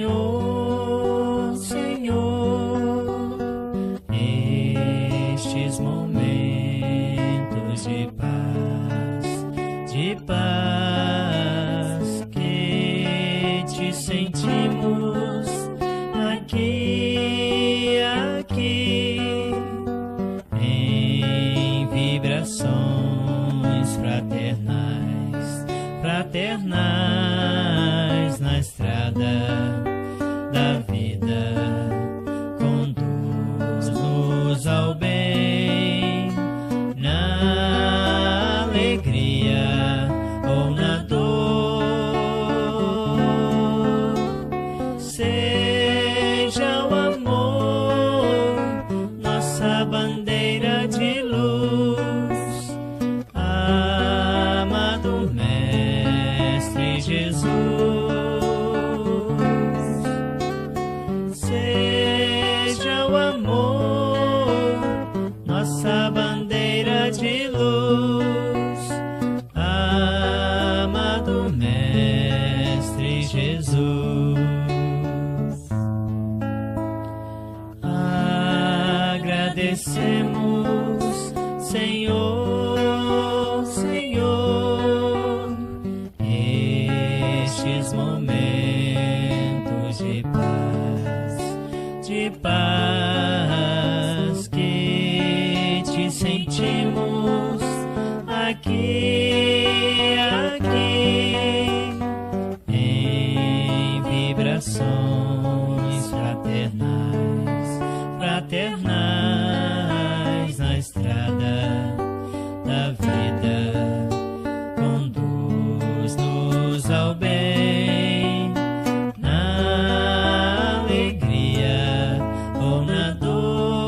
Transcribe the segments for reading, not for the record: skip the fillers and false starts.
Senhor, Senhor, estes momentos de paz que te sentimos aqui, em vibrações fraternais na estrada da vida. Conduz-nos ao bem, na alegria ou na dor. Seja o amor nossa bandeira de luz, amado Mestre Jesus. Seja o amor nossa bandeira de luz, amado Mestre Jesus. Agradecemos, Senhor, Senhor, estes momentos de paz que te sentimos aqui, em vibrações fraternais na estrada da vida. Conduz-nos ao bem, na alegria ou na dor.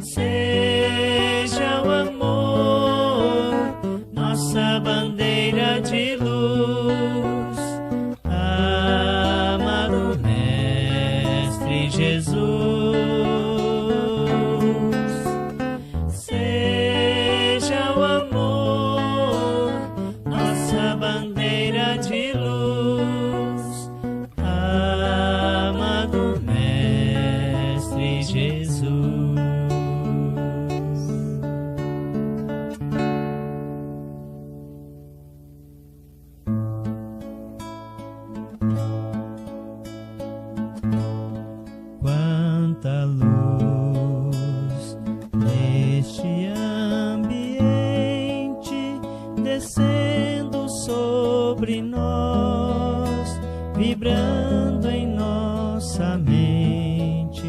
Seja o amor nossa bandeira de luz, amado Mestre Jesus. Seja o amor nossa bandeira de luz, amado Mestre Jesus. Quanta luz neste ambiente, descendo sobre nós, vibrando em nossa mente.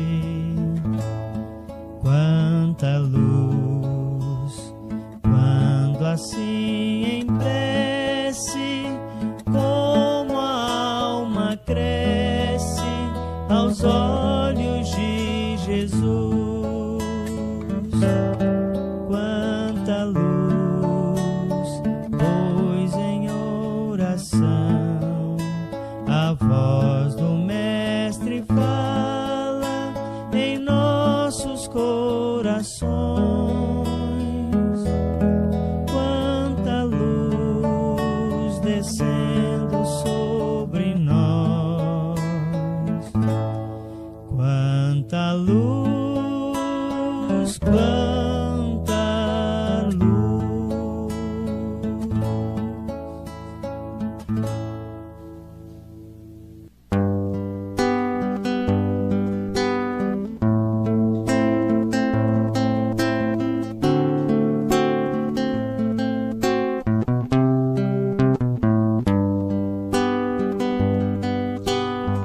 Quanta luz, quando assim em prece, como a alma cresce aos olhos de Jesus. Quanta luz, pois em oração a voz do Mestre fala em nossos corações. Quanta luz descendo sobre nós. Quanta luz, quanta luz.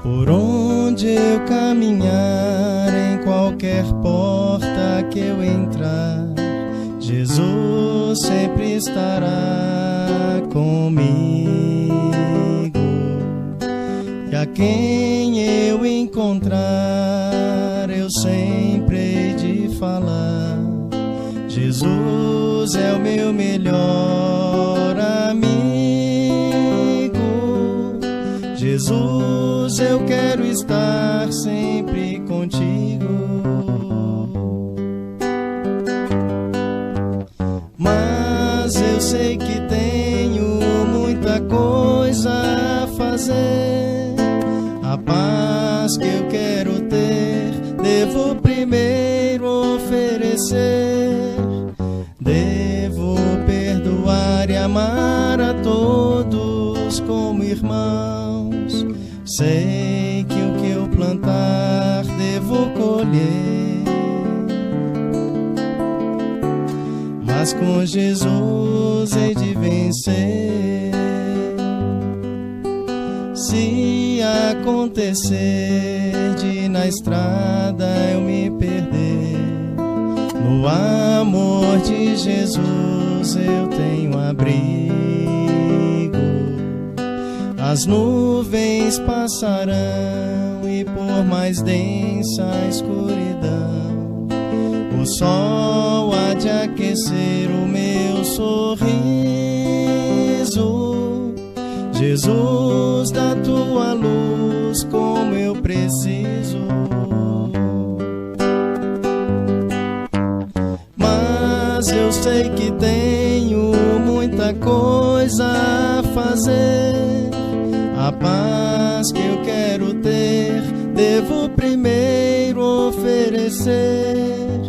Por onde eu caminhar, em qualquer porta que eu entrar, Jesus sempre estará comigo. E a quem eu encontrar, eu sempre hei de falar: Jesus é o meu melhor amigo. Jesus, eu quero estar sempre contigo. Mas eu sei que tenho muita coisa a fazer. fazer. A paz que eu quero ter, devo primeiro oferecer. Devo perdoar e amar a todos como irmãos. Sei que o que eu plantar devo colher, mas com Jesus hei de vencer. Se acontecer de na estrada eu me perder, no amor de Jesus eu tenho abrigo. As nuvens passarão e por mais densa a escuridão, o sol há de aquecer o meu sorriso. Jesus, da tua luz, como eu preciso. Mas eu sei que tenho muita coisa a fazer. A paz que eu quero ter, devo primeiro oferecer.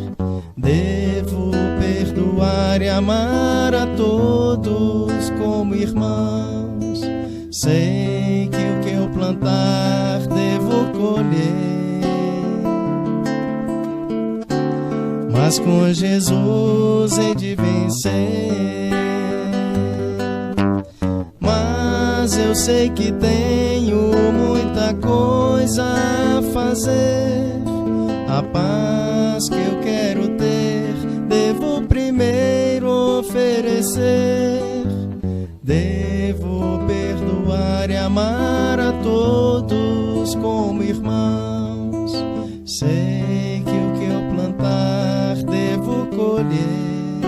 Devo perdoar e amar a todos como irmãos. Sei que o que eu plantar devo colher, mas com Jesus hei de vencer. Mas eu sei que tenho muita coisa a fazer. A paz que eu quero ter, devo primeiro oferecer. Devo perdoar e amar a todos como irmãos. Sei que o que eu plantar devo colher,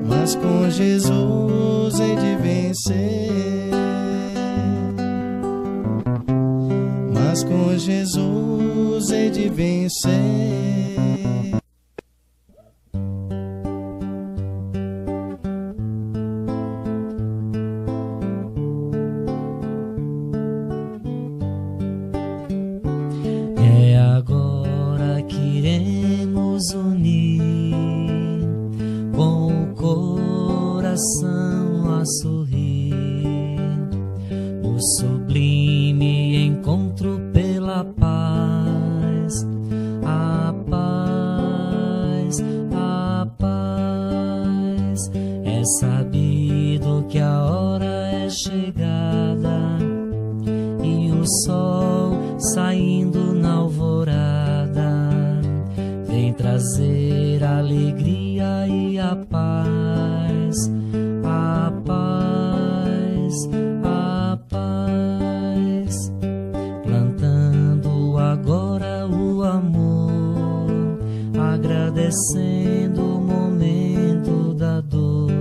mas com Jesus hei de vencer. Mas com Jesus hei de vencer. Agradecendo o momento da dor,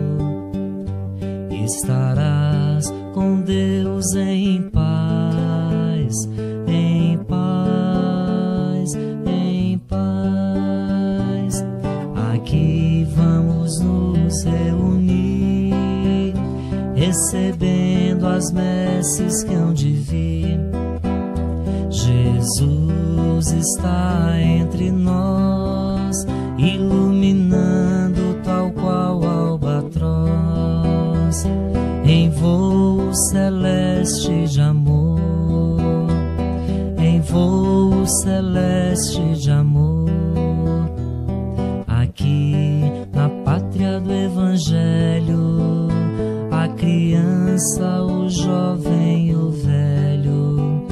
estarás com Deus em paz, em paz, em paz. Aqui vamos nos reunir, recebendo as messes que hão de vir. Jesus está entre nós, iluminando tal qual albatroz, em voo celeste de amor, em voo celeste de amor. Aqui na pátria do Evangelho, a criança, o jovem e o velho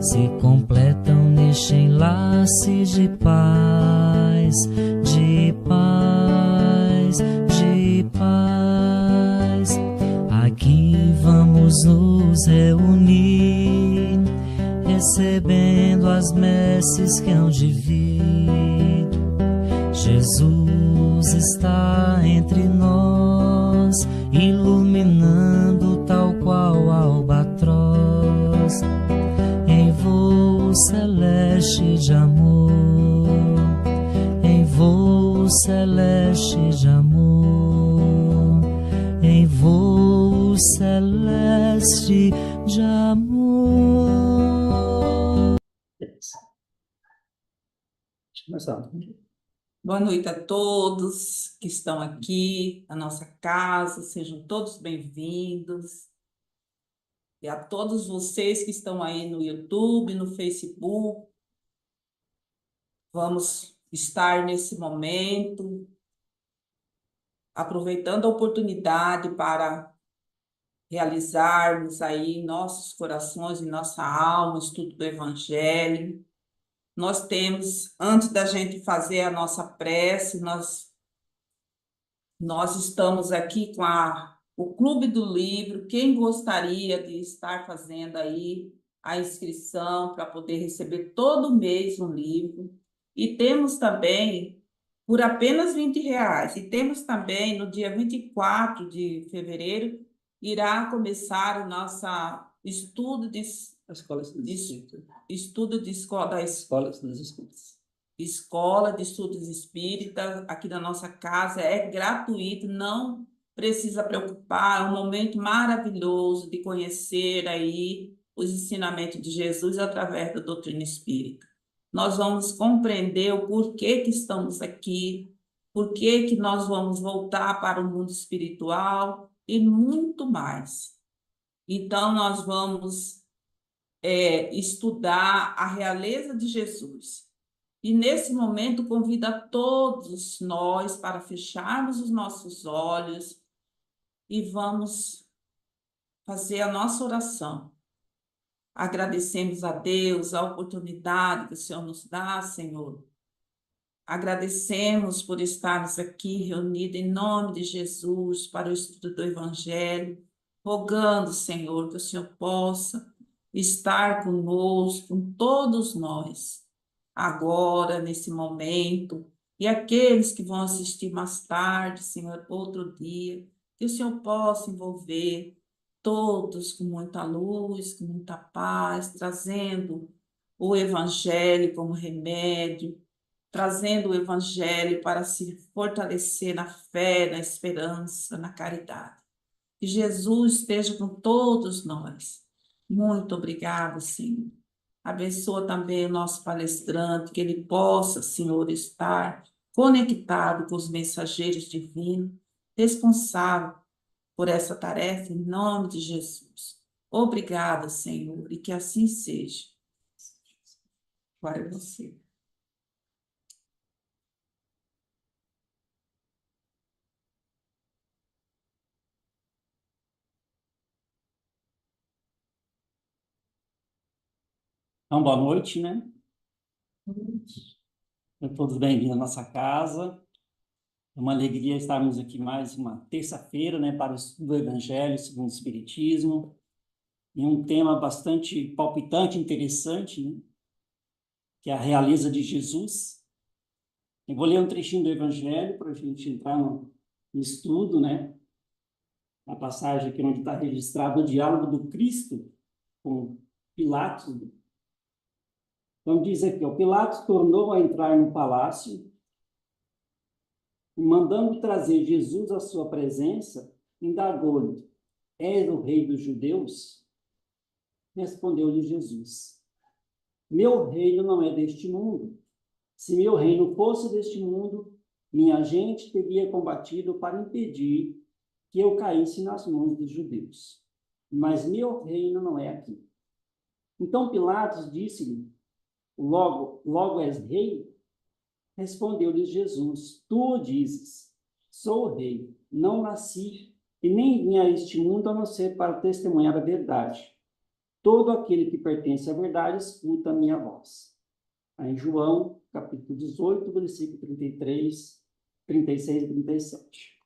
se completam neste enlace de paz, de paz, de paz. Aqui vamos nos reunir, recebendo as messes que hão de vir. Jesus está entre nós, iluminando tal qual albatroz, em voo celeste de amor, em voo celeste de amor, em voo celeste celeste de amor. Deixa eu começar. Boa noite a todos que estão aqui na nossa casa, sejam todos bem-vindos. E a todos vocês que estão aí no YouTube, no Facebook, vamos estar nesse momento aproveitando a oportunidade para realizarmos aí em nossos corações, em nossa alma, o estudo do Evangelho. Nós temos, antes da gente fazer a nossa prece, nós estamos aqui com o Clube do Livro. Quem gostaria de estar fazendo aí a inscrição para poder receber todo mês um livro? E temos também, por apenas R$ 20, e temos também, no dia 24 de fevereiro, irá começar o nosso estudo de Escola dos Espíritos. estudo de escola da Escola dos Espíritos. Escola de Estudos Espíritas, aqui da nossa casa, é gratuito, não precisa preocupar, é um momento maravilhoso de conhecer aí os ensinamentos de Jesus através da doutrina espírita. Nós vamos compreender o porquê que estamos aqui, porquê que nós vamos voltar para o mundo espiritual e muito mais. Então, nós vamos estudar a realeza de Jesus. E nesse momento convido a todos nós para fecharmos os nossos olhos e vamos fazer a nossa oração. Agradecemos a Deus a oportunidade que o Senhor nos dá, Senhor. Agradecemos por estarmos aqui reunidos em nome de Jesus para o estudo do Evangelho, rogando, Senhor, que o Senhor possa estar conosco, com todos nós, agora, nesse momento, e aqueles que vão assistir mais tarde, Senhor, outro dia, que o Senhor possa envolver todos com muita luz, com muita paz, trazendo o Evangelho como remédio, trazendo o Evangelho para se fortalecer na fé, na esperança, na caridade. Que Jesus esteja com todos nós. Muito obrigada, Senhor. Abençoa também o nosso palestrante, que ele possa, Senhor, estar conectado com os mensageiros divinos, responsável por essa tarefa, em nome de Jesus. Obrigada, Senhor, e que assim seja. Agora é você. Então, boa noite, né? Sejam todos bem-vindos à nossa casa. É uma alegria estarmos aqui mais uma terça-feira, né, para o estudo do Evangelho segundo o Espiritismo. E um tema bastante palpitante, interessante, né? Que é a realeza de Jesus. Eu vou ler um trechinho do Evangelho para a gente entrar no estudo, né? A passagem aqui onde está registrado o diálogo do Cristo com Pilatos. Então diz aqui, ó, Pilatos tornou a entrar no palácio e, mandando trazer Jesus à sua presença, indagou-lhe: És o rei dos judeus? Respondeu-lhe Jesus: Meu reino não é deste mundo. Se meu reino fosse deste mundo, minha gente teria combatido para impedir que eu caísse nas mãos dos judeus. Mas meu reino não é aqui. Então Pilatos disse-lhe: Logo és rei? Respondeu-lhe Jesus: Tu o dizes. Sou o rei. Não nasci e nem vim a este mundo a não ser para testemunhar a verdade. Todo aquele que pertence à verdade escuta a minha voz. Aí em João, capítulo 18, versículo 33, 36 e 37.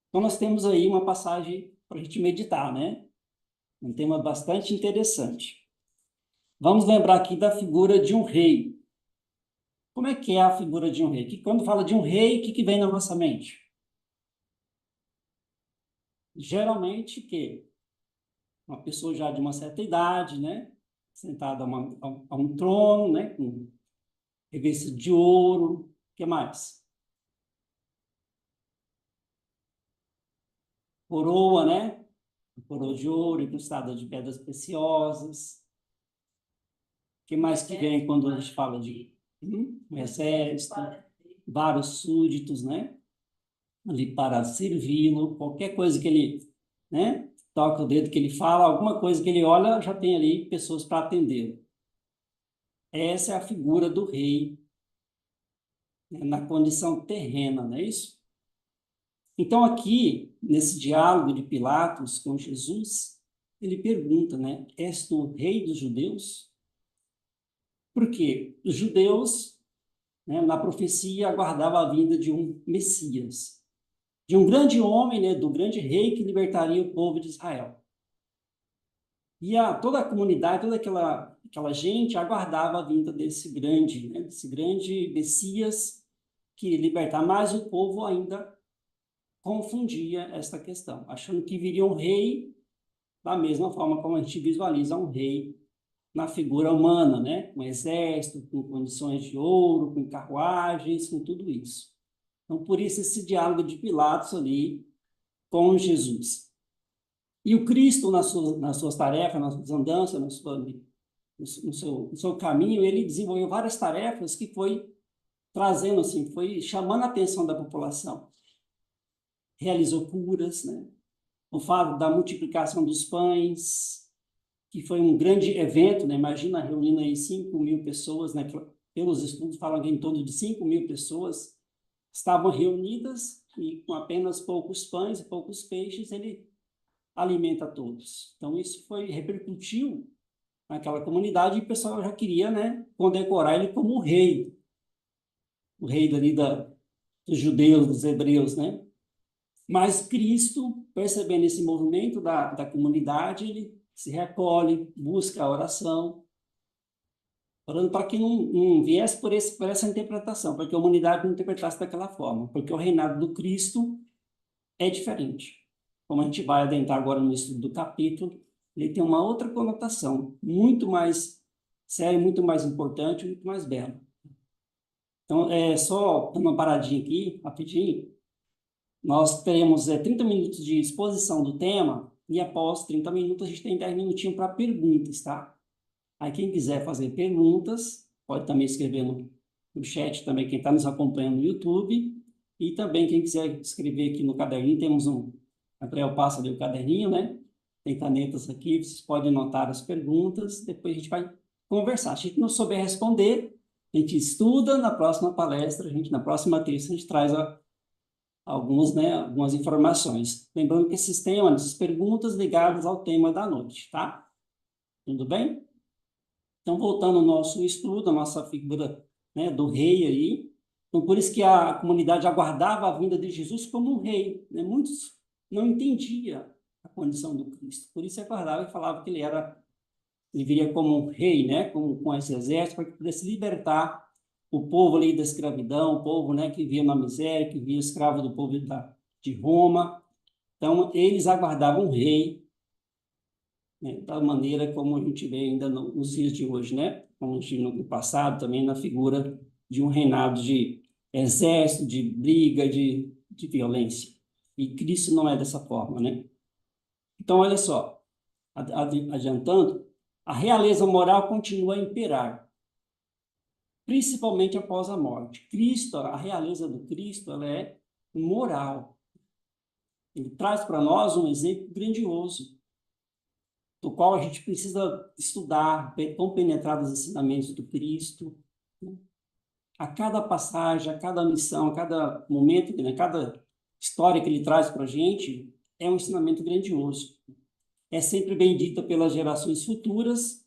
Então, nós temos aí uma passagem para a gente meditar, né? Um tema bastante interessante. Vamos lembrar aqui da figura de um rei. Como é que é a figura de um rei? Que quando fala de um rei, o que vem na nossa mente? Geralmente, que uma pessoa já de uma certa idade, né? Sentada a um trono, né? Com revestido de ouro. O que mais? Coroa, né? coroa de ouro, incrustada de pedras preciosas. O que mais que vem quando a gente fala de um exército, vários súditos, né? Ali para servi-lo, qualquer coisa que ele, né? Toca o dedo que ele fala, alguma coisa que ele olha, já tem ali pessoas para atendê-lo. Essa é a figura do rei, né, na condição terrena, não é isso? Então, aqui, nesse diálogo de Pilatos com Jesus, ele pergunta, né? És tu o rei dos judeus? Porque os judeus, né, na profecia, aguardavam a vinda de um Messias, de um grande homem, né, do grande rei que libertaria o povo de Israel. E toda a comunidade, toda aquela gente aguardava a vinda desse grande, né, desse grande Messias que iria libertar, mas o povo ainda confundia esta questão, achando que viria um rei da mesma forma como a gente visualiza um rei na figura humana, né? Com exército, com condições de ouro, com carruagens, com tudo isso. Então, por isso esse diálogo de Pilatos ali com Jesus. E o Cristo, nas suas tarefas, nas suas andanças, no seu caminho, ele desenvolveu várias tarefas que foi trazendo, assim, foi chamando a atenção da população. Realizou curas, né? O fato da multiplicação dos pães, que foi um grande evento, né? Imagina reunindo aí 5.000 pessoas, né? Pelos estudos falam que em torno de 5.000 pessoas estavam reunidas e com apenas poucos pães e poucos peixes ele alimenta todos. Então isso repercutiu naquela comunidade e o pessoal já queria, né, condecorar ele como o rei dali dos judeus, dos hebreus, né? Mas Cristo, percebendo esse movimento da comunidade, ele se recolhe, busca a oração, orando para que não viesse por essa interpretação, para que a humanidade não interpretasse daquela forma, porque o reinado do Cristo é diferente. Como a gente vai adentrar agora no estudo do capítulo, ele tem uma outra conotação, muito mais séria, muito mais importante, muito mais bela. Então, só uma paradinha aqui, rapidinho. Nós teremos 30 minutos de exposição do tema e após 30 minutos a gente tem 10 minutinhos para perguntas, tá? Aí quem quiser fazer perguntas, pode também escrever no chat também, quem está nos acompanhando no YouTube, e também quem quiser escrever aqui no caderninho, temos Gabriel passa ali o caderninho, né? Tem canetas aqui, vocês podem anotar as perguntas, depois a gente vai conversar. Se a gente não souber responder, a gente estuda, na próxima palestra, na próxima terça, a gente traz algumas informações. Lembrando que esses temas, essas perguntas ligadas ao tema da noite, tá? Tudo bem? Então, voltando ao nosso estudo, a nossa figura, né, do rei aí. Então, por isso que a comunidade aguardava a vinda de Jesus como um rei, né? Muitos não entendiam a condição do Cristo. Por isso aguardava e falava que ele viria como um rei, né, com esse exército, para que pudesse libertar o povo ali da escravidão, o povo, né, que vivia na miséria, que vivia escravo do povo de Roma. Então, eles aguardavam um rei, né, da maneira como a gente vê ainda nos dias de hoje, né? Como no passado também, na figura de um reinado de exército, de briga, de violência. E Cristo não é dessa forma, né? Então, olha só, adiantando, a realeza moral continua a imperar, principalmente após a morte. Cristo, a realeza do Cristo, ela é moral. Ele traz para nós um exemplo grandioso, do qual a gente precisa estudar, compenetrar os ensinamentos do Cristo. A cada passagem, a cada missão, a cada momento, né, cada história que ele traz para a gente, é um ensinamento grandioso. É sempre bendita pelas gerações futuras,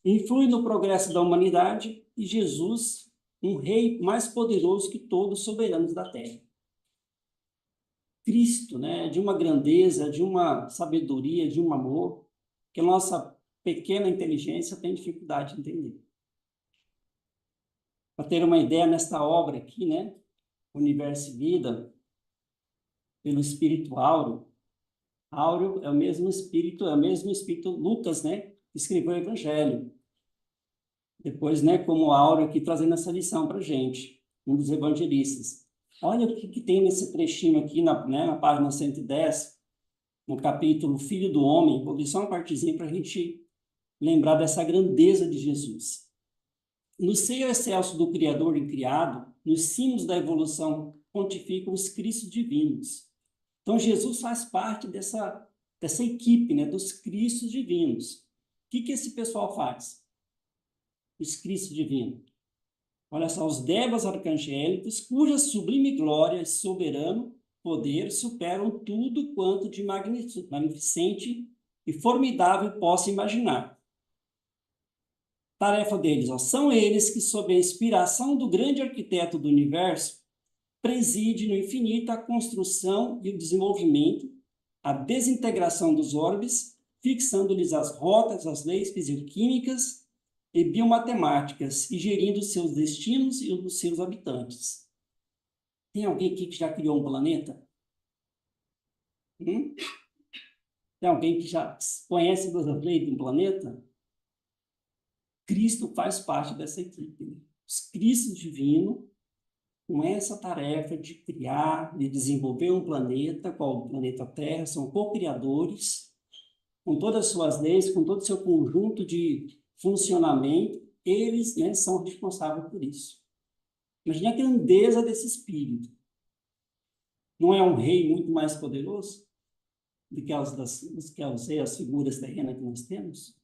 influi no progresso da humanidade e Jesus, um rei mais poderoso que todos os soberanos da terra. Cristo, né, de uma grandeza, de uma sabedoria, de um amor, que a nossa pequena inteligência tem dificuldade de entender. Para ter uma ideia, nesta obra aqui, né, Universo e Vida, pelo Espírito Áureo, Áureo é o mesmo Espírito Lucas, né, que escreveu o Evangelho. Depois, né, como Áureo aqui trazendo essa lição para a gente, um dos evangelistas. Olha o que tem nesse trechinho aqui, na página 110, no capítulo Filho do Homem, vou ler só uma partezinha para a gente lembrar dessa grandeza de Jesus. No seio excelso do Criador e criado, nos cimos da evolução pontificam os Cristos divinos. Então, Jesus faz parte dessa equipe, né, dos Cristos divinos. O que esse pessoal faz? Os Cristos divinos. Olha só, os devas arcangélicos, cuja sublime glória e soberano poder superam tudo quanto de magnificente e formidável possa imaginar. Tarefa deles, ó, são eles que, sob a inspiração do grande arquiteto do universo, preside no infinito a construção e o desenvolvimento, a desintegração dos orbes, fixando-lhes as rotas, as leis fisioquímicas e biomatemáticas e gerindo seus destinos e os dos seus habitantes. Tem alguém aqui que já criou um planeta? Tem alguém que já conhece das leis de um planeta? Cristo faz parte dessa equipe. Os Cristos divinos, com essa tarefa de criar, de desenvolver um planeta, qual o planeta Terra, são co-criadores, com todas as suas leis, com todo o seu conjunto de funcionamento, eles, né, são responsáveis por isso. Imagine a grandeza desse espírito. Não é um rei muito mais poderoso do que as figuras terrenas que nós temos?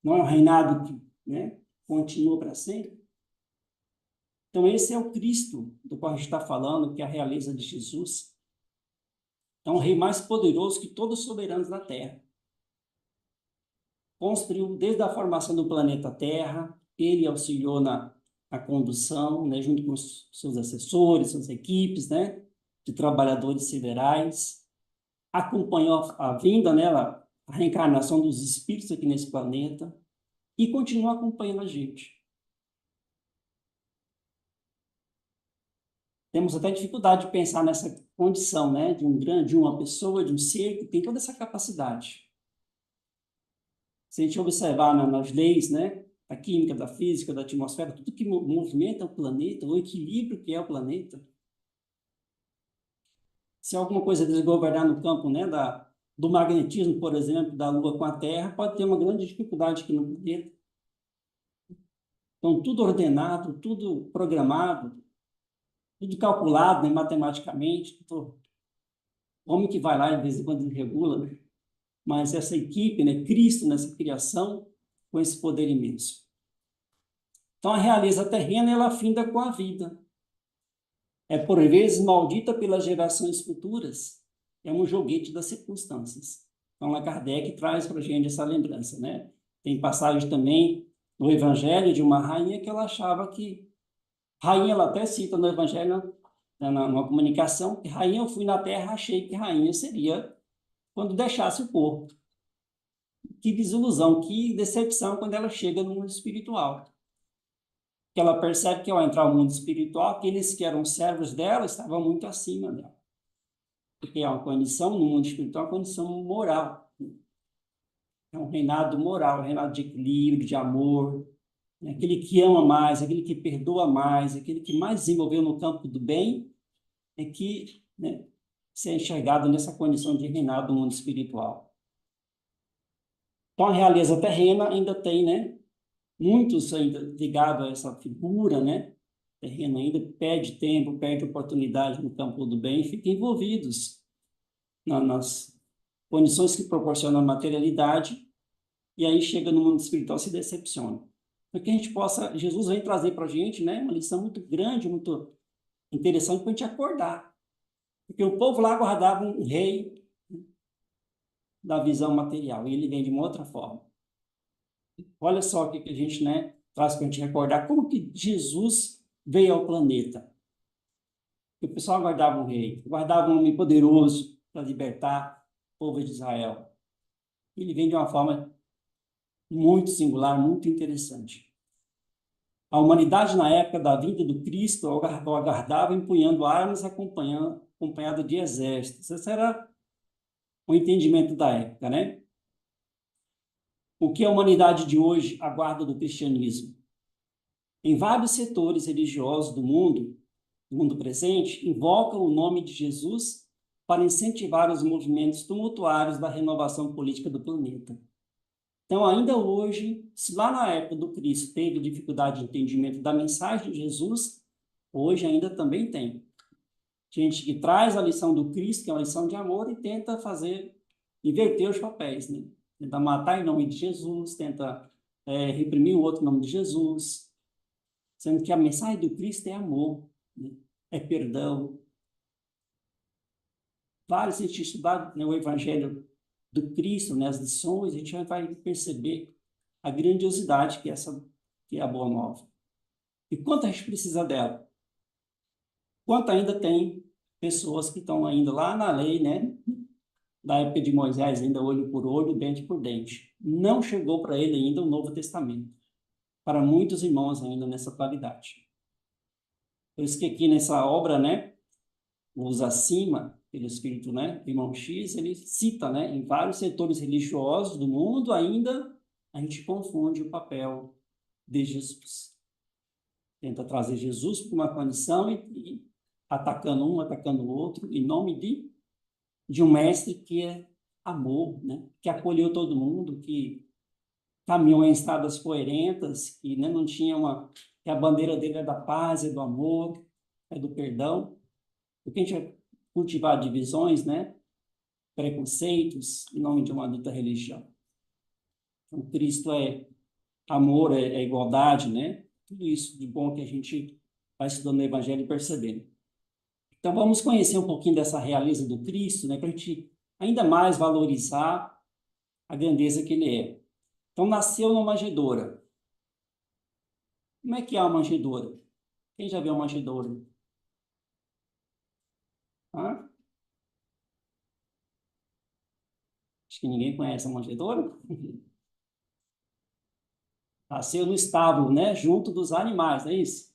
Não é um reinado que, né, continua para sempre? Então, esse é o Cristo do qual a gente está falando, que é a realeza de Jesus. É um rei mais poderoso que todos os soberanos da Terra. Construiu desde a formação do planeta Terra, ele auxiliou na condução, né, junto com os seus assessores, suas equipes, né, de trabalhadores siderais, acompanhou a vinda, né, a reencarnação dos espíritos aqui nesse planeta e continua acompanhando a gente. Temos até dificuldade de pensar nessa condição, né, de uma pessoa, de um ser que tem toda essa capacidade. Se a gente observar nas leis, né, da química, da física, da atmosfera, tudo que movimenta o planeta, o equilíbrio que é o planeta, se alguma coisa desgovernar no campo, né, do magnetismo, por exemplo, da Lua com a Terra, pode ter uma grande dificuldade aqui no planeta. Então, tudo ordenado, tudo programado, tudo calculado, né, matematicamente. Homem que vai lá e de vez em quando regula, né? Mas essa equipe, né, Cristo nessa criação, com esse poder imenso. Então, a realeza terrena, ela finda com a vida. É, por vezes, maldita pelas gerações futuras. É um joguete das circunstâncias. Então, Allan Kardec traz para a gente essa lembrança, né? Tem passagem também no Evangelho de uma rainha que ela achava que... Rainha, ela até cita no Evangelho, numa comunicação, que rainha, eu fui na terra, achei que rainha seria quando deixasse o corpo. Que desilusão, que decepção quando ela chega no mundo espiritual. Que ela percebe que ao entrar no mundo espiritual, aqueles que eram servos dela estavam muito acima dela. Porque é uma condição, no mundo espiritual, uma condição moral. É um reinado moral, um reinado de equilíbrio, de amor. Aquele que ama mais, aquele que perdoa mais, aquele que mais desenvolveu no campo do bem, é que, né, se é enxergado nessa condição de reinado no mundo espiritual. Então, a realeza terrena ainda tem, né, muitos ainda ligados a essa figura, né, terrena ainda perde tempo, perde oportunidade no campo do bem e ficam envolvidos nas condições que proporcionam a materialidade e aí chega no mundo espiritual e se decepciona. Para que a gente possa, Jesus vem trazer para a gente, né, uma lição muito grande, muito interessante para a gente acordar. Porque o povo lá guardava um rei da visão material, e ele vem de uma outra forma. Olha só o que a gente, né, traz para a gente recordar como que Jesus veio ao planeta. O pessoal guardava um rei, guardava um homem poderoso para libertar o povo de Israel. Ele vem de uma forma muito singular, muito interessante. A humanidade, na época da vinda do Cristo, o aguardava empunhando armas, acompanhado de exércitos. Esse era o entendimento da época, né? O que a humanidade de hoje aguarda do cristianismo? Em vários setores religiosos do mundo presente, invocam o nome de Jesus para incentivar os movimentos tumultuários da renovação política do planeta. Então, ainda hoje, se lá na época do Cristo teve dificuldade de entendimento da mensagem de Jesus, hoje ainda também tem. Gente que traz a lição do Cristo, que é uma lição de amor, e tenta inverter os papéis, né? Tenta matar em nome de Jesus, tenta reprimir o outro em nome de Jesus, sendo que a mensagem do Cristo é amor, né? É perdão. Vários, se a gente estudar, né, o Evangelho do Cristo, né, as lições, a gente vai perceber a grandiosidade que é a Boa Nova. E quanto a gente precisa dela? Quanto ainda tem pessoas que estão ainda lá na lei, né, da época de Moisés, ainda olho por olho, dente por dente. Não chegou para ele ainda o Novo Testamento. Para muitos irmãos ainda nessa atualidade. Por isso que aqui nessa obra, né, os acima, pelo Espírito, né, irmão X, ele cita, né, em vários setores religiosos do mundo ainda a gente confunde o papel de Jesus. Tenta trazer Jesus para uma condição e atacando um, atacando o outro, em nome de um mestre que é amor, né, que acolheu todo mundo, que caminhou em estradas poerentas, que, né, não tinha que a bandeira dele é da paz, é do amor, é do perdão. Porque a gente vai cultivar divisões, né, preconceitos, em nome de uma dita religião. Então, Cristo é amor, é igualdade, né? Tudo isso de bom que a gente vai estudando o Evangelho e percebendo. Então, vamos conhecer um pouquinho dessa realeza do Cristo, né, para a gente ainda mais valorizar a grandeza que ele é. Então, nasceu numa manjedoura. Como é que é uma manjedoura? Quem já viu uma manjedoura? Hã? Acho que ninguém conhece a manjedoura. Nasceu no estábulo, né? Junto dos animais, não é isso?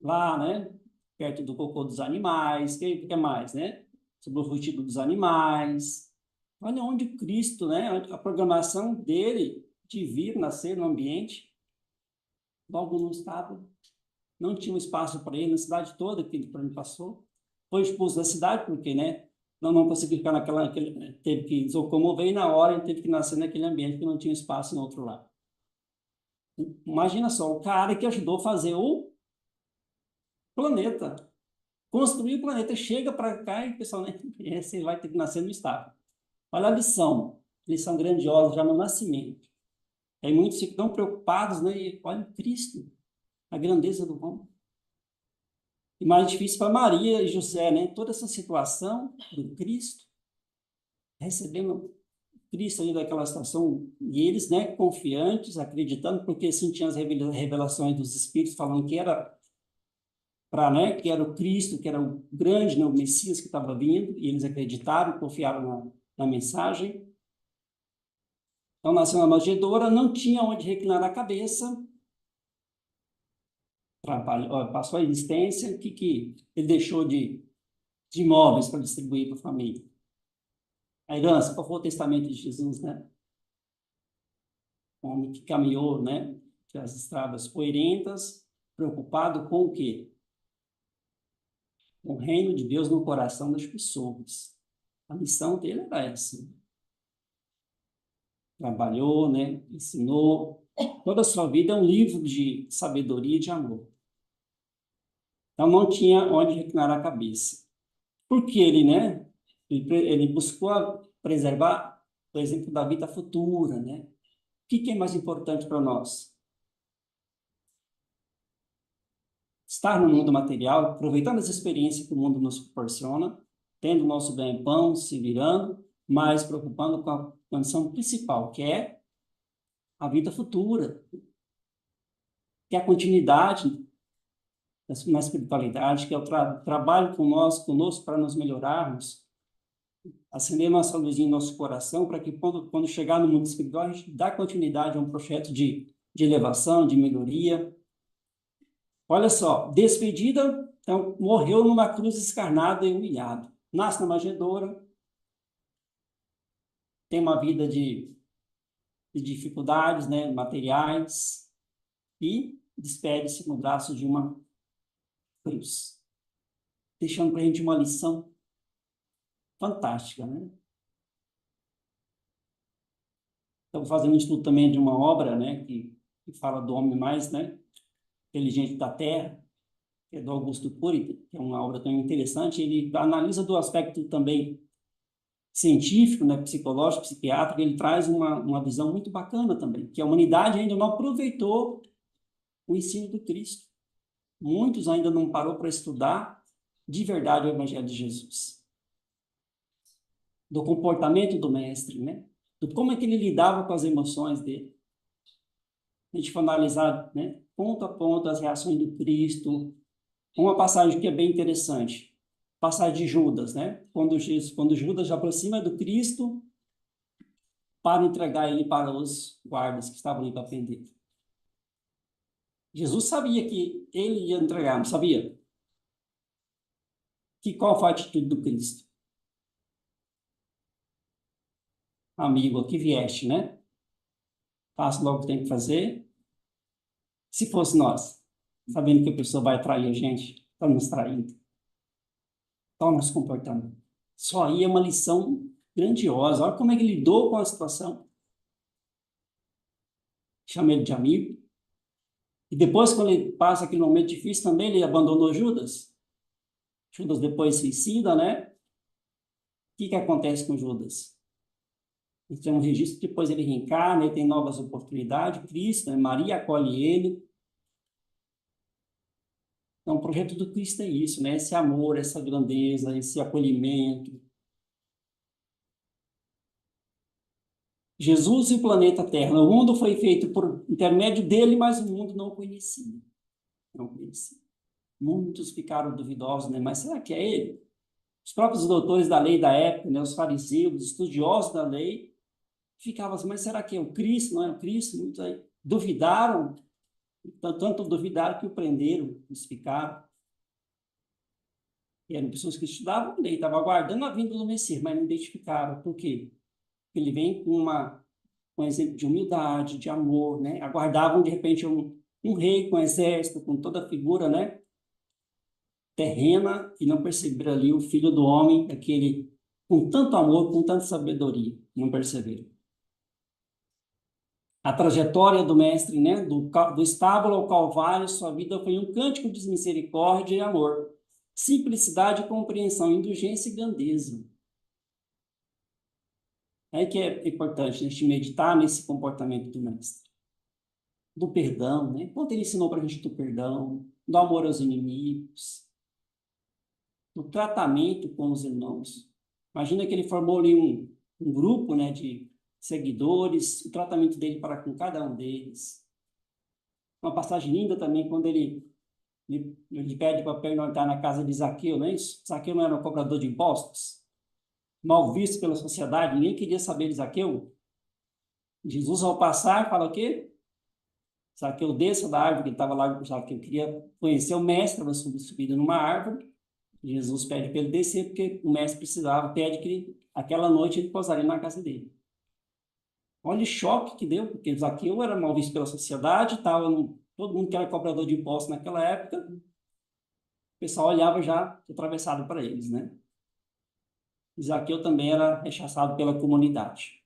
Lá, né? Perto do cocô dos animais. O que mais, né? Sobre o rugido dos animais. Olha onde Cristo, né? A programação dele de vir, nascer no ambiente, logo no estábulo. Não tinha um espaço para ele na cidade toda que ele passou. Foi expulso da cidade porque, né? Não conseguiu ficar teve que se locomover e na hora ele teve que nascer naquele ambiente que não tinha espaço no outro lado. Imagina só, o cara que ajudou a fazer o planeta, construir o planeta, chega para cá e o pessoal, né, você vai ter que nascer no estábulo. Olha a lição grandiosa já no nascimento. Aí muitos ficam tão preocupados, né? E olha Cristo, a grandeza do homem. E mais difícil para Maria e José, né? Toda essa situação do Cristo, recebendo Cristo ali daquela situação, e eles, né, confiantes, acreditando, porque sentiam as revelações dos Espíritos, falando que era né, que era o Cristo, que era o grande, né, o Messias que estava vindo, e eles acreditaram, confiaram na mensagem. Então, nasceu na manjedoura, não tinha onde reclinar a cabeça, passou a existência, o que ele deixou de imóveis para distribuir para a família? A herança, qual foi o testamento de Jesus, né? Um homem que caminhou, né, pelas estradas poerentas, preocupado com o quê? O reino de Deus no coração das pessoas. A missão dele era essa. Trabalhou, né, ensinou. Toda a sua vida é um livro de sabedoria e de amor. Então, não tinha onde reclinar a cabeça. Porque ele, né, ele buscou preservar, por exemplo, da vida futura, né? O que é mais importante para nós? Estar no mundo material, aproveitando as experiências que o mundo nos proporciona, tendo o nosso ganha-pão, se virando, mas preocupando com a condição principal, que é a vida futura, que é a continuidade na espiritualidade, que é o trabalho conosco para nos melhorarmos, acender nossa luzinha em nosso coração, para que quando chegar no mundo espiritual, a gente dá continuidade a um projeto de elevação, de melhoria. Olha só, despedida, então, morreu numa cruz escarnado e humilhado. Nasce na manjedoura, tem uma vida de dificuldades, né, materiais, e despede-se no braço de uma cruz, deixando para a gente uma lição fantástica, né? Estou fazendo um estudo também de uma obra, né, que fala do homem mais, né, inteligente da Terra, que é do Augusto Cury, que é uma obra também interessante. Ele analisa do aspecto também científico, né, psicológico, psiquiátrico. Ele traz uma visão muito bacana também, que a humanidade ainda não aproveitou o ensino do Cristo. Muitos ainda não parou para estudar de verdade o Evangelho de Jesus, do comportamento do mestre, né, do como é que ele lidava com as emoções dele. A gente for analisar, né, ponto a ponto as reações do Cristo. Uma passagem que é bem interessante, passagem de Judas, né? Quando Judas já aproxima do Cristo para entregar ele para os guardas que estavam ali para prender. Jesus sabia que ele ia entregar, não sabia? Qual foi a atitude do Cristo? Amigo, aqui vieste, né? Faça logo o que tem que fazer. Se fosse nós, sabendo que a pessoa vai trair a gente, está nos traindo, está nos comportando. Só aí é uma lição grandiosa. Olha como é que ele lidou com a situação. Chama ele de amigo. E depois, quando ele passa aquele momento difícil também, ele abandonou Judas. Judas depois suicida, né? O que acontece com Judas? Ele tem um registro, depois ele reencarna, ele tem novas oportunidades, Cristo, né? Maria acolhe ele. Então, o projeto do Cristo é isso, né? Esse amor, essa grandeza, esse acolhimento. Jesus e o planeta Terra. O mundo foi feito por intermédio dele, mas o mundo não o conhecia. Não conhecia. Muitos ficaram duvidosos, né? Mas será que é ele? Os próprios doutores da lei da época, né? Os fariseus, os estudiosos da lei, ficavam assim, mas será que é o Cristo? Não é o Cristo? Muitos aí duvidaram, tanto duvidaram que o prenderam, crucificaram. E eram pessoas que estudavam a lei, estavam aguardando a vinda do Messias, mas não identificaram. Por quê? Porque ele vem com um exemplo de humildade, de amor, né? Aguardavam, de repente, um rei com exército, com toda a figura, né, terrena, e não perceberam ali o Filho do Homem, aquele com tanto amor, com tanta sabedoria, não perceberam. A trajetória do mestre, né, do estábulo ao Calvário, sua vida foi um cântico de misericórdia e amor, simplicidade, compreensão, indulgência e grandeza. É que é importante a gente meditar nesse comportamento do mestre. Do perdão, né? Quanto ele ensinou para a gente do perdão, do amor aos inimigos, do tratamento com os irmãos. Imagina que ele formou ali um grupo, né, de seguidores, o tratamento dele para com cada um deles. Uma passagem linda também, quando ele pede para pernoitar na casa de Zaqueu, não é isso? Zaqueu não era um cobrador de impostos, mal visto pela sociedade, ninguém queria saber de Zaqueu. Jesus, ao passar, fala o quê? Zaqueu desça da árvore, que ele estava lá, Zaqueu queria conhecer o mestre, estava subido numa árvore. Jesus pede para ele descer, porque o mestre precisava, pede que aquela noite ele pousaria na casa dele. Olha o choque que deu, porque Zaqueu era mal visto pela sociedade, todo mundo que era cobrador de impostos naquela época, o pessoal olhava já atravessado para eles, né? E Zaqueu também era rechaçado pela comunidade.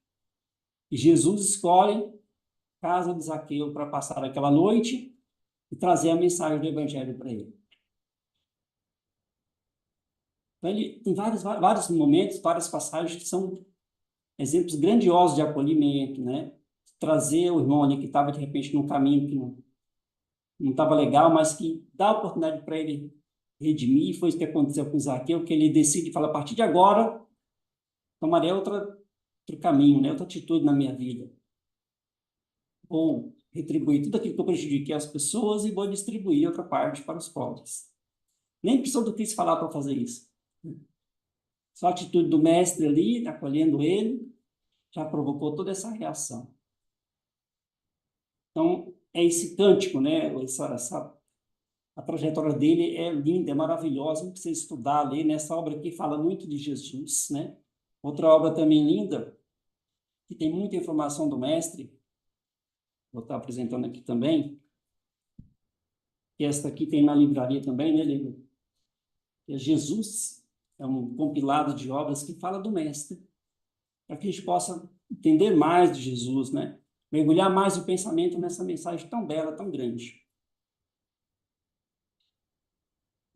E Jesus escolhe a casa de Zaqueu para passar aquela noite e trazer a mensagem do Evangelho para ele. Então, ele tem vários momentos, várias passagens que são exemplos grandiosos de acolhimento, né? Trazer o irmão ali que estava, de repente, num caminho que não estava legal, mas que dá a oportunidade para ele redimir. Foi isso que aconteceu com Zaqueu, que ele decide falar, a partir de agora, tomarei outro caminho, né? Outra atitude na minha vida. Vou retribuir tudo aquilo que eu prejudiquei as pessoas e vou distribuir outra parte para os pobres. Nem precisou do Cristo falar para fazer isso. Só a atitude do mestre ali, acolhendo ele, já provocou toda essa reação. Então, é esse cântico, né? A trajetória dele é linda, é maravilhosa, não precisa estudar, ler. Nessa obra aqui fala muito de Jesus, né? Outra obra também linda, que tem muita informação do mestre, vou estar apresentando aqui também, que esta aqui tem na livraria também, né, livro? É Jesus é um compilado de obras que fala do Mestre, para que a gente possa entender mais de Jesus, né? Mergulhar mais o pensamento nessa mensagem tão bela, tão grande.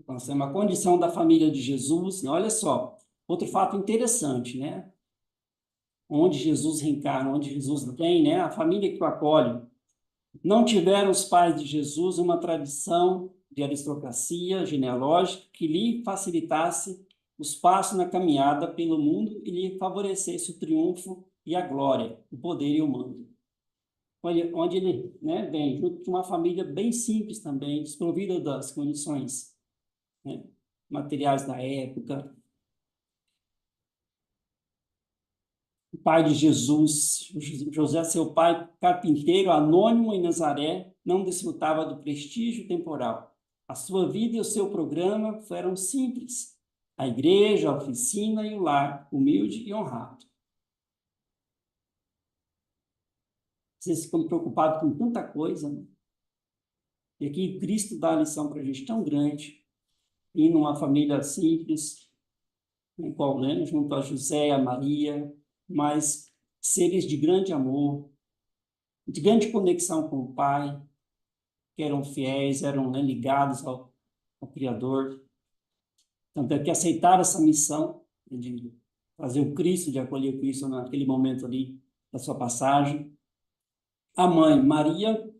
Então, essa é uma condição da família de Jesus, né? Olha só, outro fato interessante, né? Onde Jesus reencarna, onde Jesus vem, né? A família que o acolhe. Não tiveram os pais de Jesus uma tradição de aristocracia genealógica que lhe facilitasse os passos na caminhada pelo mundo e lhe favorecesse o triunfo e a glória, o poder e o mando. Onde ele, né, vem junto de uma família bem simples também, desprovida das condições, né, materiais da época. O pai de Jesus, José, seu pai, carpinteiro, anônimo em Nazaré, não desfrutava do prestígio temporal. A sua vida e o seu programa foram simples. A igreja, a oficina e o lar, humilde e honrado. Vocês ficam preocupados com tanta coisa, né? E aqui Cristo dá a lição para a gente tão grande, e numa família simples, qual, né, junto a José, a Maria, mas seres de grande amor, de grande conexão com o Pai, que eram fiéis, eram, né, ligados ao Criador. Tanto é que aceitaram essa missão, né, de fazer o Cristo, de acolher o Cristo naquele momento ali da sua passagem. A mãe, Maria,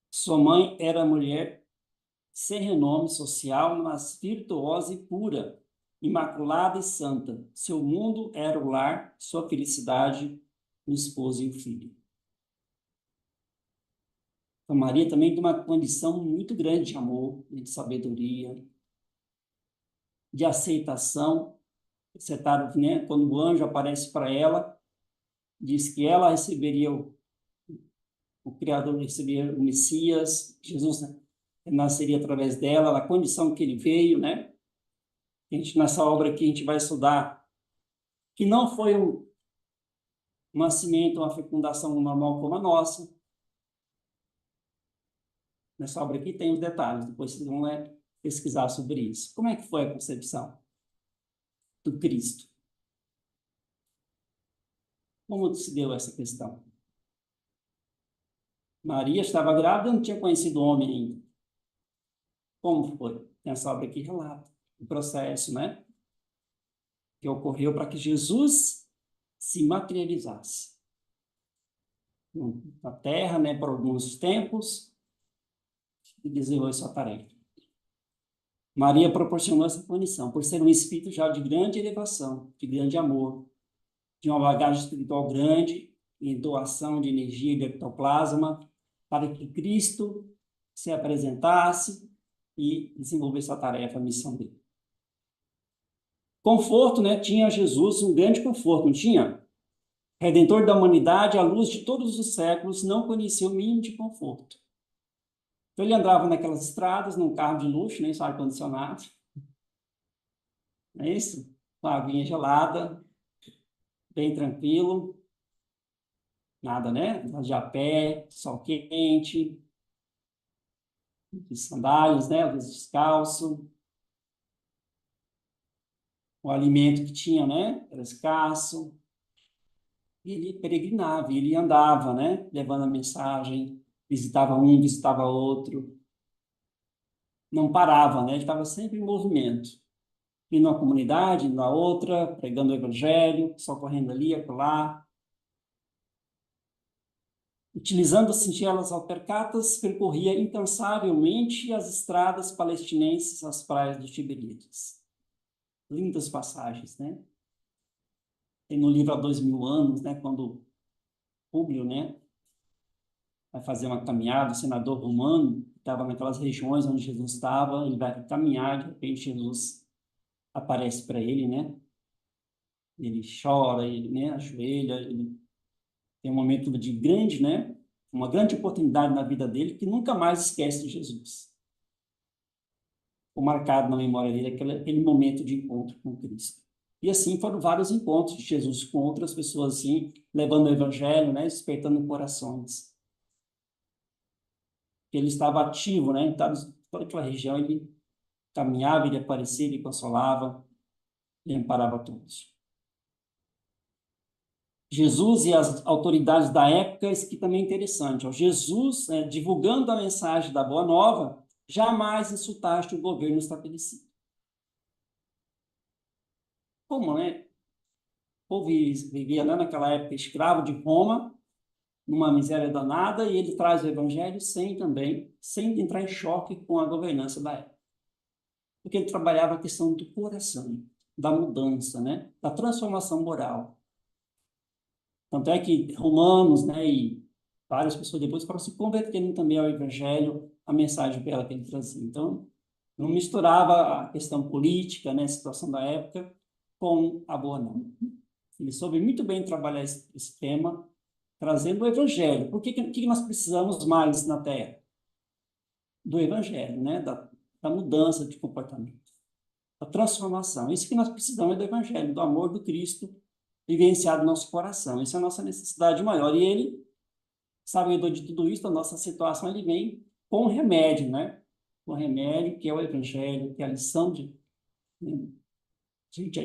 sua mãe era mulher sem renome social, mas virtuosa e pura, imaculada e santa. Seu mundo era o lar, sua felicidade, o esposo e o filho. Então, Maria também tem uma condição muito grande de amor, de sabedoria, de aceitação. Acertaram, né? Quando o anjo aparece para ela, diz que ela receberia o Criador, receberia o Messias, Jesus, né, nasceria através dela, na condição que ele veio, né? Nessa obra aqui a gente vai estudar que não foi um nascimento, uma fecundação normal como a nossa. Nessa obra aqui tem os detalhes, depois vocês vão, né, pesquisar sobre isso. Como é que foi a concepção do Cristo? Como se deu essa questão? Maria estava grávida e não tinha conhecido o homem ainda. Como foi? Essa obra aqui relata o processo, né, que ocorreu para que Jesus se materializasse na Terra, né, por alguns tempos, e desenvolveu sua tarefa. Maria proporcionou essa condição, por ser um espírito já de grande elevação, de grande amor, de uma bagagem espiritual grande, em doação de energia e de ectoplasma, para que Cristo se apresentasse e desenvolvesse a tarefa, a missão dele. Conforto, né? Tinha Jesus um grande conforto, não tinha? Redentor da humanidade, à luz de todos os séculos, não conhecia o mínimo de conforto. Então, ele andava naquelas estradas, num carro de luxo, nem só ar-condicionado. Não é isso? Com a aguinha gelada, bem tranquilo. Nada, né? De a pé, sol quente, de sandálias, né? Às vezes descalço. O alimento que tinha, né? Era escasso. E ele peregrinava, ele andava, né? Levando a mensagem, visitava um, visitava outro. Não parava, né? Ele estava sempre em movimento. Indo numa comunidade, indo na outra, pregando o evangelho, socorrendo ali, acolá. Utilizando as singelas alpercatas, percorria incansavelmente as estradas palestinenses às praias de Tiberíades. Lindas passagens, né? Tem no livro Há 2000 anos, né? Quando Públio, né, vai fazer uma caminhada, o senador romano, estava naquelas regiões onde Jesus estava, ele vai caminhar, de repente Jesus aparece para ele, né? Ele chora, ele, né, ajoelha, ele tem um momento de grande, né, uma grande oportunidade na vida dele que nunca mais esquece de Jesus. Ficou marcado na memória dele aquele momento de encontro com Cristo. E assim foram vários encontros de Jesus com outras pessoas, assim, levando o evangelho, né, despertando corações. Ele estava ativo, né, em toda aquela região, ele caminhava, ele aparecia, ele consolava. Ele amparava todos. Jesus e as autoridades da época, isso aqui também é interessante. Ó. Jesus, divulgando a mensagem da Boa Nova, jamais insultaste o governo estabelecido. Como, né? O povo vivia, né, naquela época escravo de Roma, numa miséria danada, e ele traz o evangelho sem entrar em choque com a governança da época. Porque ele trabalhava a questão do coração, da mudança, né, da transformação moral. Tanto é que romanos, né, e várias pessoas depois foram se convertendo também ao evangelho, a mensagem bela que ele trazia. Então, não misturava a questão política, né, a situação da época, com a boa nova. Ele soube muito bem trabalhar esse tema, trazendo o evangelho. Por que nós precisamos mais na Terra? Do evangelho, né? Da mudança de comportamento, da transformação. Isso que nós precisamos é do evangelho, do amor do Cristo vivenciado no nosso coração. Essa é a nossa necessidade maior. E ele, sabedor de tudo isso, a nossa situação, ele vem com o remédio, né? Com o remédio, que é o evangelho, que é a lição de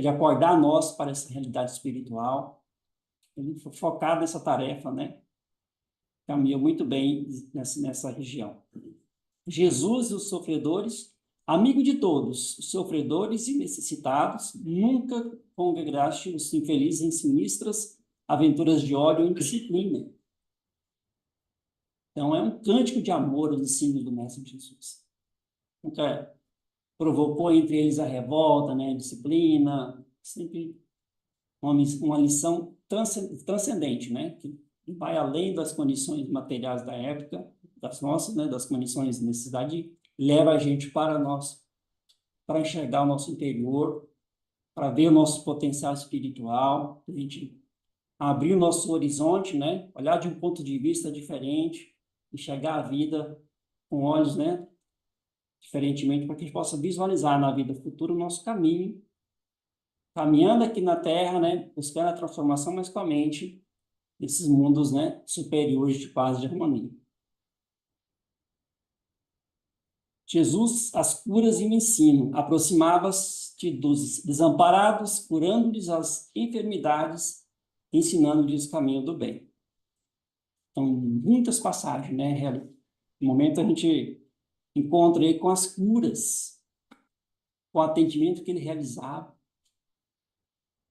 acordar nós para essa realidade espiritual. Ele foi focado nessa tarefa, né? Caminhou muito bem nessa região. Jesus e os sofredores, amigo de todos, os sofredores e necessitados, nunca congregaste os infelizes em sinistras aventuras de ódio ou indisciplina. Então, é um cântico de amor os ensinos do Mestre Jesus. Nunca provocou entre eles a revolta, né, a disciplina, sempre uma lição transcendente, né, que vai além das condições materiais da época, das nossas, né, das condições de necessidade, leva a gente para nós, para enxergar o nosso interior, para ver o nosso potencial espiritual, a gente abrir o nosso horizonte, né, olhar de um ponto de vista diferente, enxergar a vida com olhos, né, diferentemente, para que a gente possa visualizar na vida futura o nosso caminho, caminhando aqui na Terra, né, buscando a transformação, mas com a mente nesses mundos, né, superiores de paz e de harmonia. Jesus, as curas e o ensino, aproximava-se dos desamparados, curando-lhes as enfermidades, ensinando-lhes o caminho do bem. Então, muitas passagens, né, no momento a gente encontra aí com as curas, com o atendimento que ele realizava.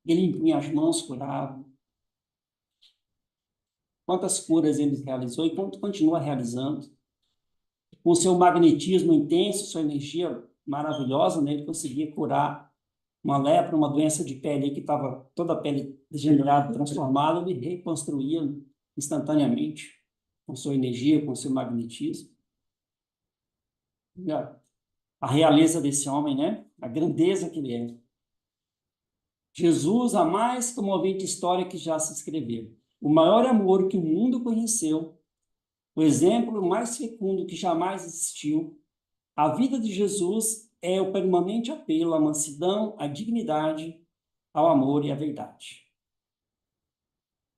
Ele impunha as mãos, curava. Quantas curas ele realizou e quanto continua realizando. Com seu magnetismo intenso, sua energia maravilhosa, né, ele conseguia curar uma lepra, uma doença de pele que estava toda a pele degenerada, transformada, ele reconstruía instantaneamente com sua energia, com seu magnetismo. A realeza desse homem, né? A grandeza que ele é. Jesus, a mais comovente história que já se escreveu. O maior amor que o mundo conheceu. O exemplo mais fecundo que jamais existiu. A vida de Jesus é o permanente apelo à mansidão, à dignidade, ao amor e à verdade.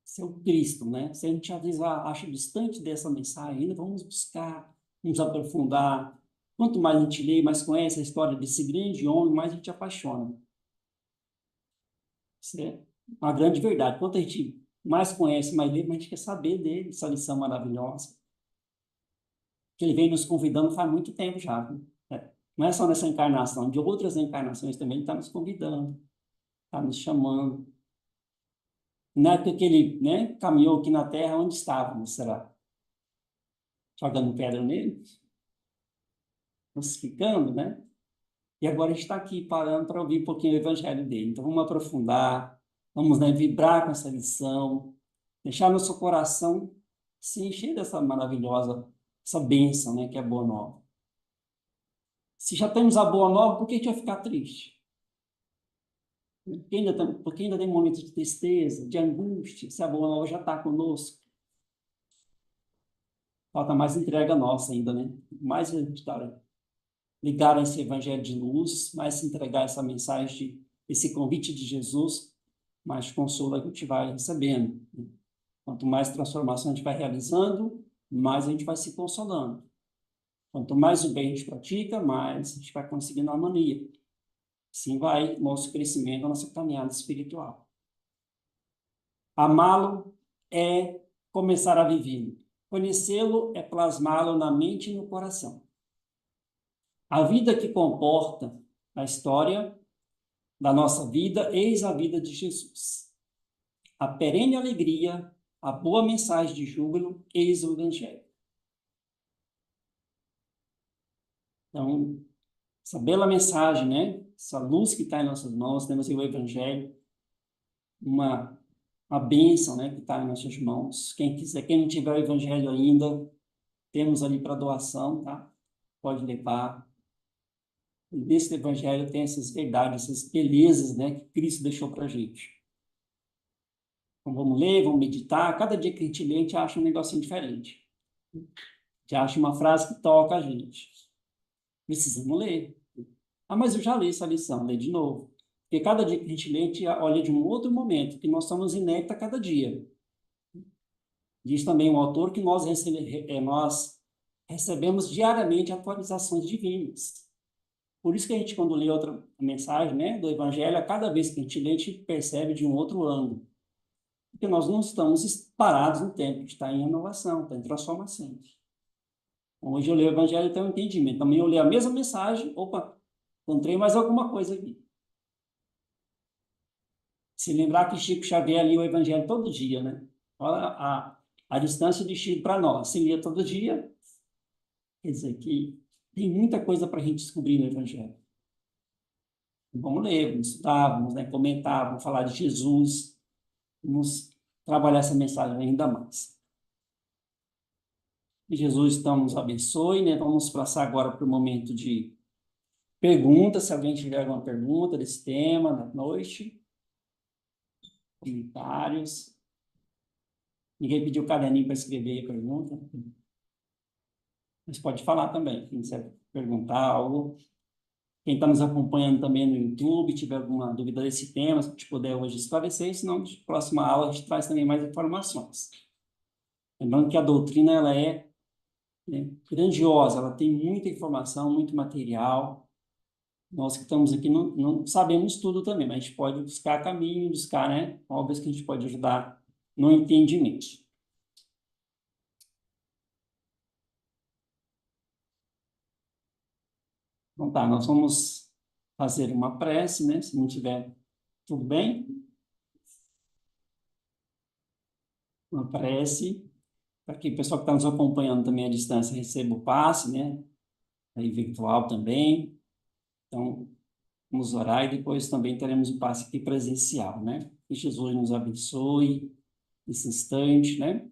Esse é o Cristo, né? Se a gente às vezes acha distante dessa mensagem, ainda vamos buscar, vamos aprofundar. Quanto mais a gente lê, mais conhece a história desse grande homem, mais a gente apaixona. Isso é uma grande verdade. Quanto a gente mais conhece, mais lê, mais a gente quer saber dele, essa lição maravilhosa. Que ele vem nos convidando faz muito tempo já. Né? Não é só nessa encarnação, de outras encarnações também ele está nos convidando, está nos chamando. Na época que ele, né, caminhou aqui na Terra, onde estávamos, será? Jogando pedra nele? Crucificando, né? E agora a gente está aqui parando para ouvir um pouquinho o evangelho dele. Então vamos aprofundar, vamos, né, vibrar com essa lição, deixar nosso coração se encher dessa maravilhosa, essa bênção, né, que é a Boa Nova. Se já temos a Boa Nova, por que a gente vai ficar triste? Porque ainda tem momentos de tristeza, de angústia, se a Boa Nova já está conosco. Falta mais entrega nossa ainda, né? Mais ligar a esse evangelho de luz, mais se entregar essa mensagem, esse convite de Jesus, mais consolo a gente vai recebendo. Quanto mais transformação a gente vai realizando, mais a gente vai se consolando. Quanto mais o bem a gente pratica, mais a gente vai conseguindo a harmonia. Assim vai nosso crescimento, a nossa caminhada espiritual. Amá-lo é começar a vivê-lo. Conhecê-lo é plasmá-lo na mente e no coração. A vida que comporta a história da nossa vida, eis a vida de Jesus. A perene alegria, a boa mensagem de júbilo, eis o Evangelho. Então, essa bela mensagem, né? Essa luz que está em nossas mãos, temos o Evangelho, uma bênção, né, que está em nossas mãos. Quem quiser, quem não tiver o Evangelho ainda, temos ali para doação, tá? Pode levar. E nesse Evangelho tem essas verdades, essas belezas, né, que Cristo deixou para a gente. Então vamos ler, vamos meditar. Cada dia que a gente lê, a gente acha um negocinho diferente. A gente acha uma frase que toca a gente. Precisamos ler. Ah, mas eu já li essa lição, lê de novo. Porque cada dia que a gente lê, a gente olha de um outro momento, que nós somos inéditos a cada dia. Diz também o autor que nós recebemos diariamente atualizações divinas. Por isso que a gente, quando lê outra mensagem, né, do Evangelho, a cada vez que a gente lê, a gente percebe de um outro ângulo. Porque nós não estamos parados no tempo, a gente está em renovação, está em transformação. Então, hoje eu leio o Evangelho e tenho um entendimento. Também eu leio a mesma mensagem, opa, encontrei mais alguma coisa aqui. Se lembrar que Chico Xavier lia o Evangelho todo dia, né? Olha a distância de Chico para nós. Se lia todo dia, quer dizer que tem muita coisa para a gente descobrir no Evangelho. Vamos ler, vamos estudar, vamos, né, comentar, vamos falar de Jesus, vamos trabalhar essa mensagem ainda mais. Que Jesus então nos abençoe, né? Vamos passar agora para o momento de perguntas, se alguém tiver alguma pergunta desse tema na noite. Comentários. Ninguém pediu caderninho para escrever a pergunta. Mas pode falar também, quem quiser perguntar algo. Quem está nos acompanhando também no YouTube, tiver alguma dúvida desse tema, se a gente puder hoje esclarecer, senão na próxima aula a gente traz também mais informações. Lembrando que a doutrina ela é, né, grandiosa, ela tem muita informação, muito material. Nós que estamos aqui não sabemos tudo também, mas a gente pode buscar caminho, buscar, né, obras que a gente pode ajudar no entendimento. Então tá, nós vamos fazer uma prece, né? Se não tiver tudo bem. Uma prece, para que o pessoal que está nos acompanhando também à distância receba o passe, né? Aí virtual também. Então, vamos orar e depois também teremos o passe aqui presencial, né? Que Jesus nos abençoe nesse instante, né?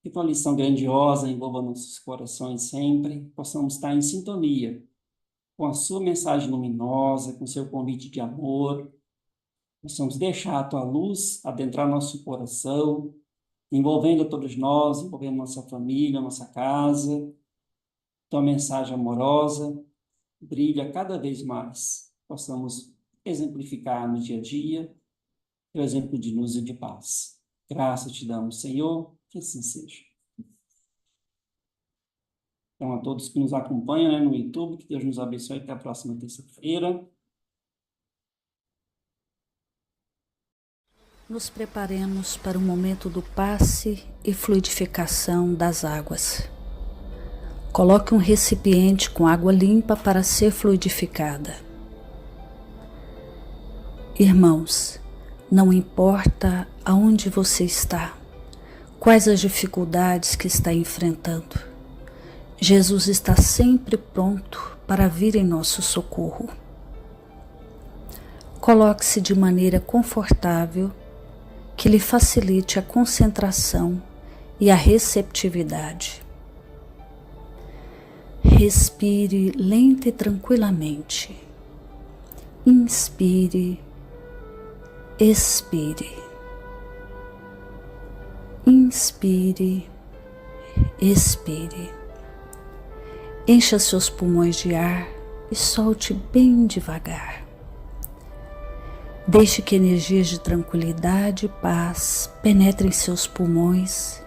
Que tua lição grandiosa envolva nossos corações sempre, possamos estar em sintonia com a sua mensagem luminosa, com o seu convite de amor, possamos deixar a tua luz adentrar nosso coração, envolvendo todos nós, envolvendo nossa família, nossa casa, tua mensagem amorosa, brilha cada vez mais, possamos exemplificar no dia a dia o exemplo de luz e de paz. Graças te damos, Senhor, que assim seja. Então, a todos que nos acompanham, né, no YouTube, que Deus nos abençoe até a próxima terça-feira. Nos preparemos para o momento do passe e fluidificação das águas. Coloque um recipiente com água limpa para ser fluidificada. Irmãos, não importa aonde você está, quais as dificuldades que está enfrentando, Jesus está sempre pronto para vir em nosso socorro. Coloque-se de maneira confortável, que lhe facilite a concentração e a receptividade. Respire lenta e tranquilamente. Inspire, expire. Inspire, expire. Encha seus pulmões de ar e solte bem devagar. Deixe que energias de tranquilidade e paz penetrem seus pulmões,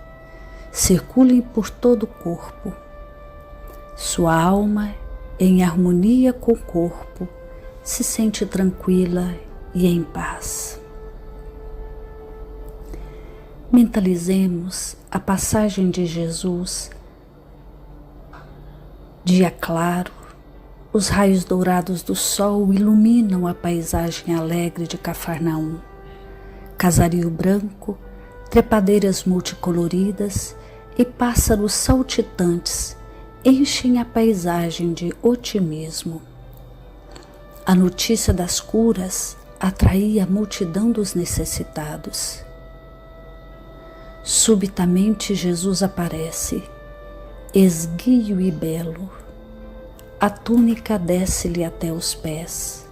circulem por todo o corpo. Sua alma, em harmonia com o corpo, se sente tranquila e em paz. Mentalizemos a passagem de Jesus. Dia claro, os raios dourados do sol iluminam a paisagem alegre de Cafarnaum. Casario branco, trepadeiras multicoloridas e pássaros saltitantes enchem a paisagem de otimismo. A notícia das curas atraía a multidão dos necessitados. Subitamente Jesus aparece, esguio e belo. A túnica desce-lhe até os pés.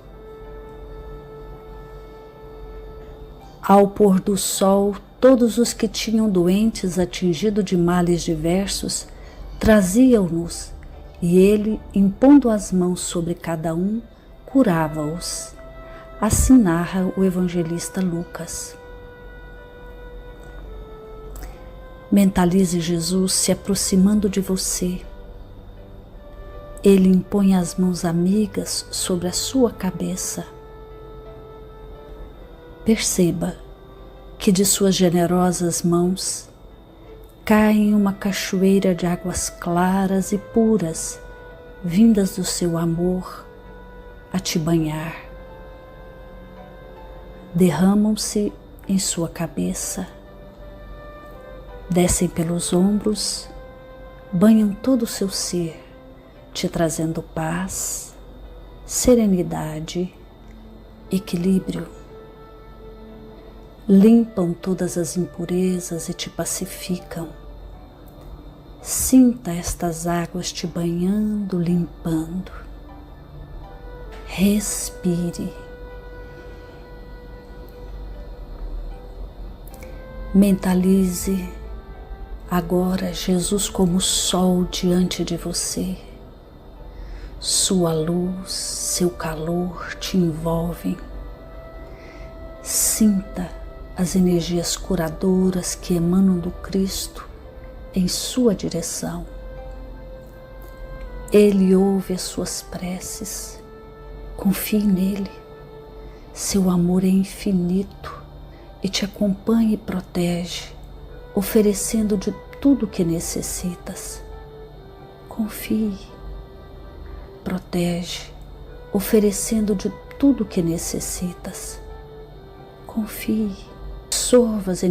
Ao pôr do sol, todos os que tinham doentes atingidos de males diversos traziam-nos, e ele, impondo as mãos sobre cada um, curava-os. Assim narra o evangelista Lucas. Mentalize Jesus se aproximando de você. Ele impõe as mãos amigas sobre a sua cabeça. Perceba que de suas generosas mãos cai uma cachoeira de águas claras e puras, vindas do seu amor a te banhar. Derramam-se em sua cabeça, descem pelos ombros, banham todo o seu ser, te trazendo paz, serenidade, equilíbrio. Limpam todas as impurezas e te pacificam. Sinta estas águas te banhando, limpando. Respire. Mentalize agora Jesus como sol diante de você. Sua luz, seu calor te envolvem. Sinta as energias curadoras que emanam do Cristo em sua direção. Ele ouve as suas preces. Confie nele. Seu amor é infinito e te acompanha e protege, oferecendo de tudo o que necessitas. Confie. Protege, oferecendo de tudo o que necessitas. Confie. Absorva as energias